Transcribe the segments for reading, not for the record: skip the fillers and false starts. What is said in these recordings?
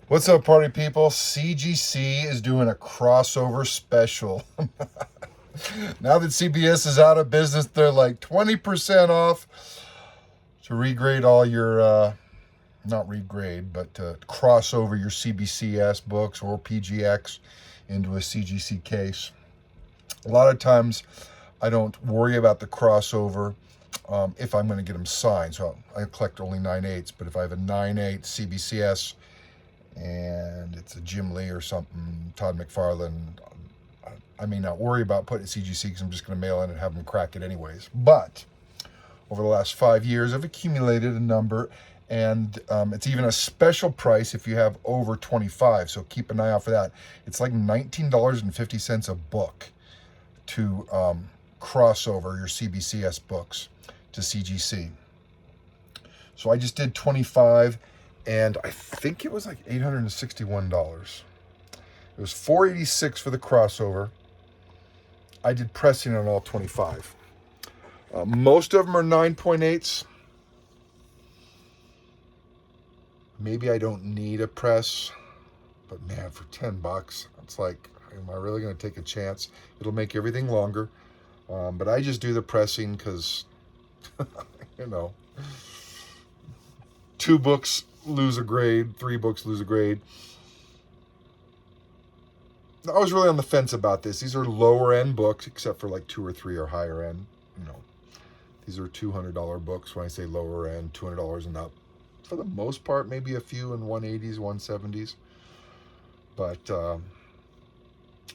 What's up, party people? CGC is doing a crossover special. Now that CBS is out of business, they're like 20% off to regrade all your, not regrade, but to cross over your CBCS books or PGX into a CGC case. A lot of times I don't worry about the crossover if I'm going to get them signed. So I collect only 9/8, but if I have a 9/8 CBCS and it's a Jim Lee or something, Todd McFarlane, I may not worry about putting it CGC because I'm just going to mail in and have them crack it anyways. But over the last 5 years, I've accumulated a number, and it's even a special price if you have over 25. So keep an eye out for that. It's like $19.50 a book to cross over your CBCS books to CGC. So I just did 25, and I think it was like $861. It was $486 for the crossover. I did pressing on all 25. Most of them are 9.8s. Maybe I don't need a press, but man, for $10, it's like, am I really going to take a chance? It'll make everything longer. But I just do the pressing because, you know, 2 books lose a grade, 3 books lose a grade. I was really on the fence about this. These are lower end books, except for like 2 or 3 are higher end. You know, these are $200 books. When I say lower end, $200 and up. For the most part, maybe a few in 180s, 170s. But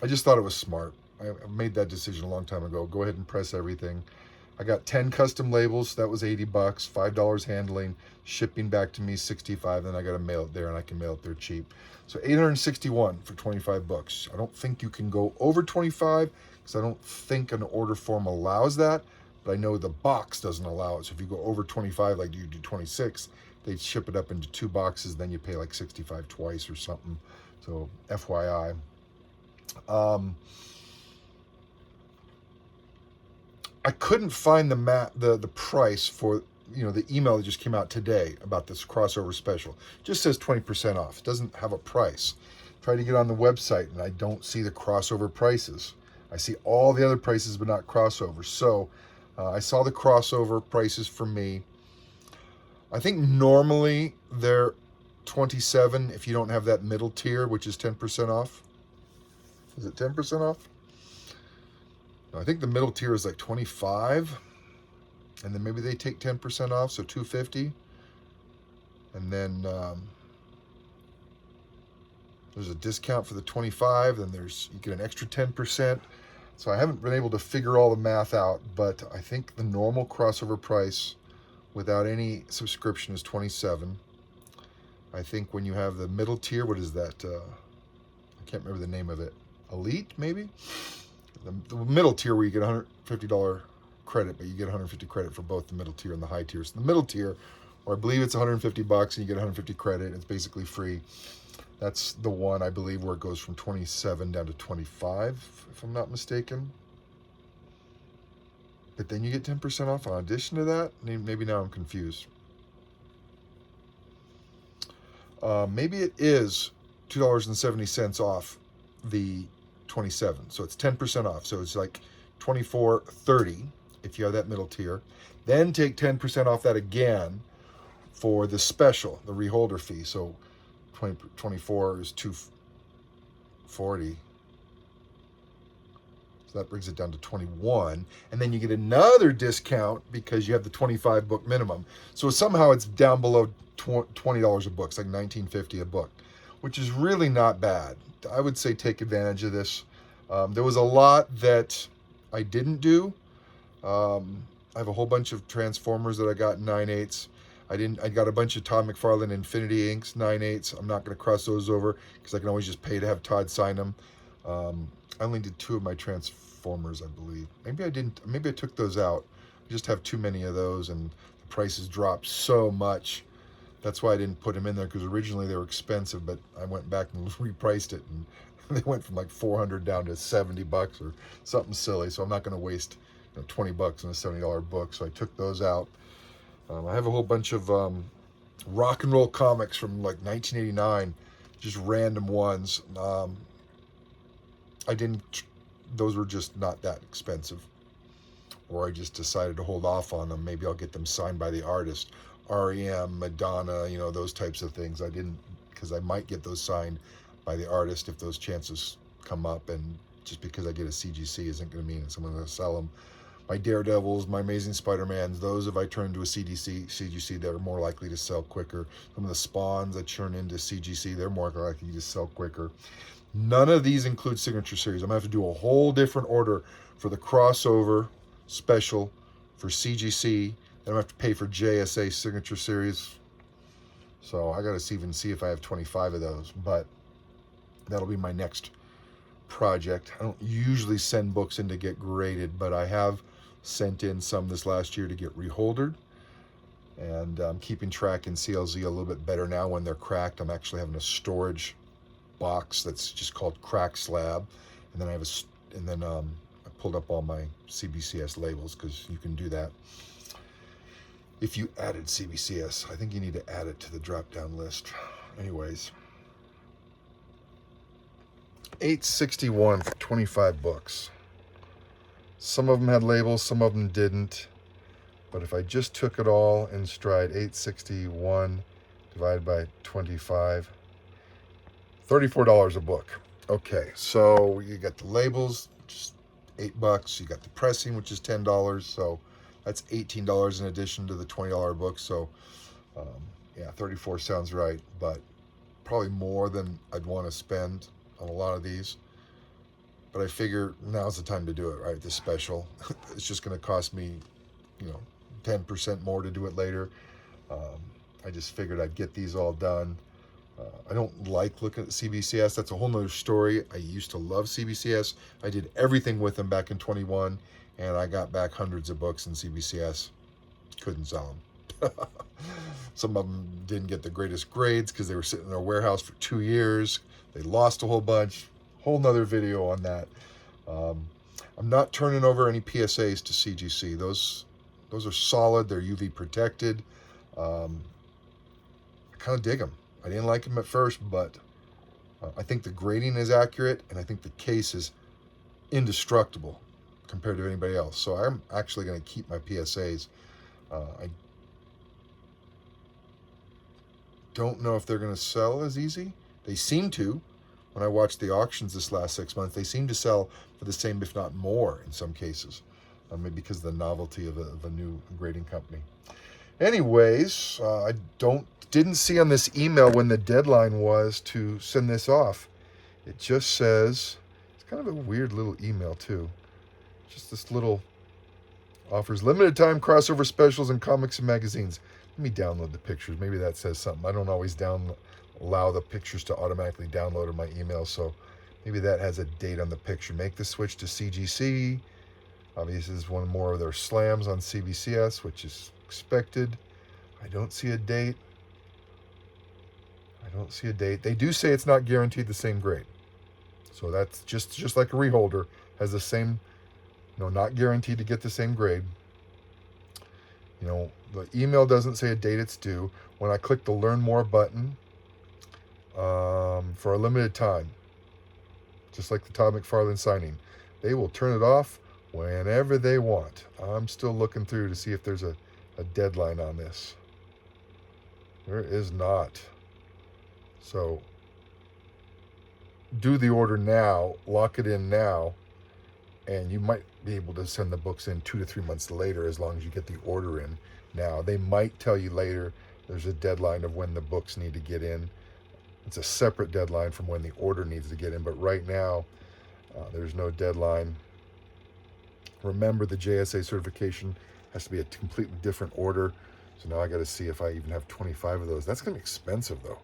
I just thought it was smart. I made that decision a long time ago. Go ahead and press everything. I got 10 custom labels. That was $80, $5 handling, shipping back to me $65. Then I got to mail it there, and I can mail it there cheap. So $861 for 25 books. I don't think you can go over 25 because I don't think an order form allows that. But I know the box doesn't allow it. So if you go over 25, like you do 26, they ship it up into 2 boxes. Then you pay like $65 twice or something. So FYI. I couldn't find the price for, you know, the email that just came out today about this crossover special. It just says 20% off. It doesn't have a price. Try to get on the website and I don't see the crossover prices. I see all the other prices but not crossover. So I saw the crossover prices for me. I think normally they're 27 if you don't have that middle tier, which is 10% off. Is it 10% off? I think the middle tier is like 25, and then maybe they take 10% off, so $250. And then there's a discount for the 25, then you get an extra 10%. So I haven't been able to figure all the math out, but I think the normal crossover price without any subscription is 27. I think when you have the middle tier, what is that? I can't remember the name of it. Elite, maybe? The middle tier where you get $150 credit, but you get 150 credit for both the middle tier and the high tier. So the middle tier, or I believe it's $150 and you get 150 credit, it's basically free. That's the one, I believe, where it goes from 27 down to 25, if I'm not mistaken. But then you get 10% off in addition to that? Maybe now I'm confused. Maybe it is $2.70 off the 27, so it's 10% off. So it's like $24.30 if you have that middle tier. Then take 10% off that again for the special, the reholder fee. So 24 is $240. So that brings it down to 21. And then you get another discount because you have the 25 book minimum. So somehow it's down below $20 a book. It's like $19.50 a book, which is really not bad. I would say take advantage of this. There was a lot that I didn't do. I have a whole bunch of Transformers that I got in 9/8. I got a bunch of Todd McFarlane Infinity Inks 9/8. I'm not going to cross those over because I can always just pay to have Todd sign them. I only did 2 of my Transformers, I believe. Maybe I didn't. Maybe I took those out. I just have too many of those, and the prices dropped so much. That's why I didn't put them in there, because originally they were expensive, but I went back and repriced it, and they went from like $400 down to $70 or something silly. So I'm not going to waste $20 on a $70 book. So I took those out. I have a whole bunch of rock and roll comics from like 1989 just random ones. Those were just not that expensive. Or I just decided to hold off on them. Maybe I'll get them signed by the artist. REM, Madonna, those types of things. I didn't, because I might get those signed by the artist if those chances come up. And just because I get a CGC isn't going to mean that someone's going to sell them. My Daredevils, my Amazing Spider-Mans, those if I turn into a CGC, they're more likely to sell quicker. Some of the Spawns I turn into CGC, they're more likely to sell quicker. None of these include signature series. I'm going to have to do a whole different order for the crossover special for CGC. Then I have to pay for JSA signature series. So I got to even see if I have 25 of those, but that'll be my next project. I don't usually send books in to get graded, but I have sent in some this last year to get reholdered, and I'm keeping track in CLZ a little bit better now when they're cracked. I'm actually having a storage box that's just called Crack Slab, and then I pulled up all my CBCS labels, because you can do that if you added CBCS. I think you need to add it to the drop-down list. Anyways, $861 for 25 books. Some of them had labels, some of them didn't. But if I just took it all in stride, 861 divided by 25, $34 a book. Okay, so you got the labels, just $8. You got the pressing, which is $10. So that's $18 in addition to the $20 book. So yeah, 34 sounds right, but probably more than I'd want to spend on a lot of these. But I figure now's the time to do it, right? This special. It's just going to cost me, 10% more to do it later. I just figured I'd get these all done. I don't like looking at CBCS. That's a whole nother story. I used to love CBCS. I did everything with them back in 21, and I got back hundreds of books in CBCS. Couldn't sell them. Some of them didn't get the greatest grades because they were sitting in their warehouse for 2 years. They lost a whole bunch. Whole nother video on that. I'm not turning over any PSAs to CGC. Those are solid. They're UV protected. I kind of dig them. I didn't like them at first, but I think the grading is accurate, and I think the case is indestructible compared to anybody else. So I'm actually going to keep my PSAs. I don't know if they're going to sell as easy. They seem to. When I watched the auctions this last 6 months, they seem to sell for the same, if not more, in some cases. Maybe because of the novelty of a new grading company. Anyways, I didn't see on this email when the deadline was to send this off. It just says, it's kind of a weird little email too. Just this little offers limited time crossover specials in comics and magazines. Let me download the pictures. Maybe that says something. I don't always allow the pictures to automatically download in my email, so maybe that has a date on the picture. Make the switch to CGC. Obviously, this is one more of their slams on CBCS, which is expected. I don't see a date. They do say it's not guaranteed the same grade. So that's just like a reholder, has the same, not guaranteed to get the same grade. The email doesn't say a date it's due. When I click the Learn More button, for a limited time, just like the Todd McFarlane signing, they will turn it off whenever they want. I'm still looking through to see if there's a deadline on this. There is not. So do the order now, lock it in now, and you might be able to send the books in 2 to 3 months later, as long as you get the order in now. They might tell you later there's a deadline of when the books need to get in. It's a separate deadline from when the order needs to get in, but right now there's no deadline. Remember, the JSA certification has to be a completely different order. So now I got to see if I even have 25 of those. That's going to be expensive though.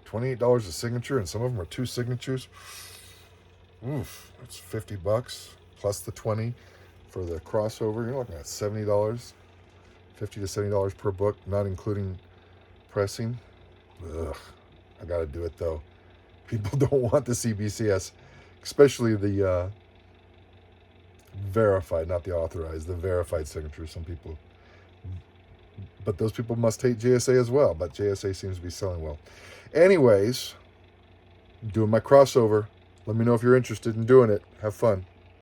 $28 a signature, and some of them are 2 signatures. Oof, that's $50 plus the 20 for the crossover. You're looking at $70, $50 to $70 per book, not including pressing. Ugh, I got to do it though. People don't want the CBCS, especially the verified, not the authorized, the verified signatures. Some people, but those people must hate JSA as well. But JSA seems to be selling well. Anyways, doing my crossover. Let me know if you're interested in doing it. Have fun.